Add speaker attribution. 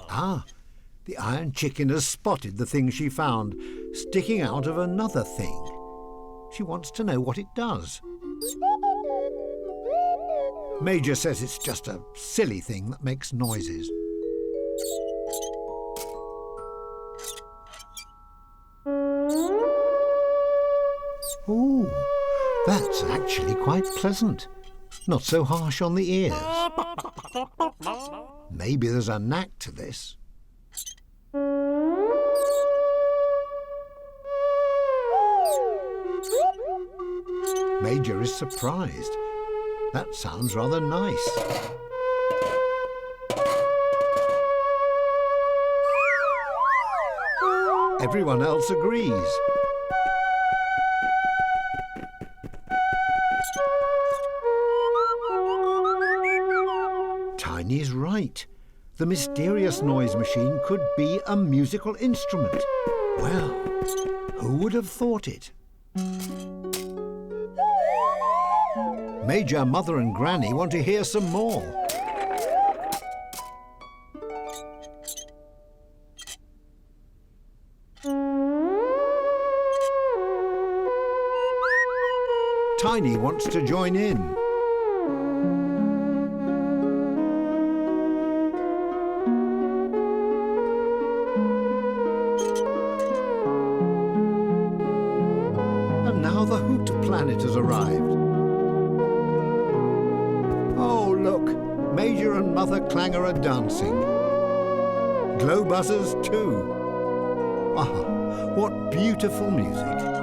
Speaker 1: Ah, the Iron Chicken has spotted the thing she found, sticking out of another thing. She wants to know what it does. Major says it's just a silly thing that makes noises. Ooh, that's actually quite pleasant. Not so harsh on the ears. Maybe there's a knack to this. Major is surprised. That sounds rather nice. Everyone else agrees. Tiny's right. The mysterious noise machine could be a musical instrument. Well, who would have thought it? Major, Mother and Granny want to hear some more. Tiny wants to join in. And now the Hoot Planet has arrived. Oh, look, Major and Mother Clanger are dancing. Glow buzzers too. Ah, what beautiful music.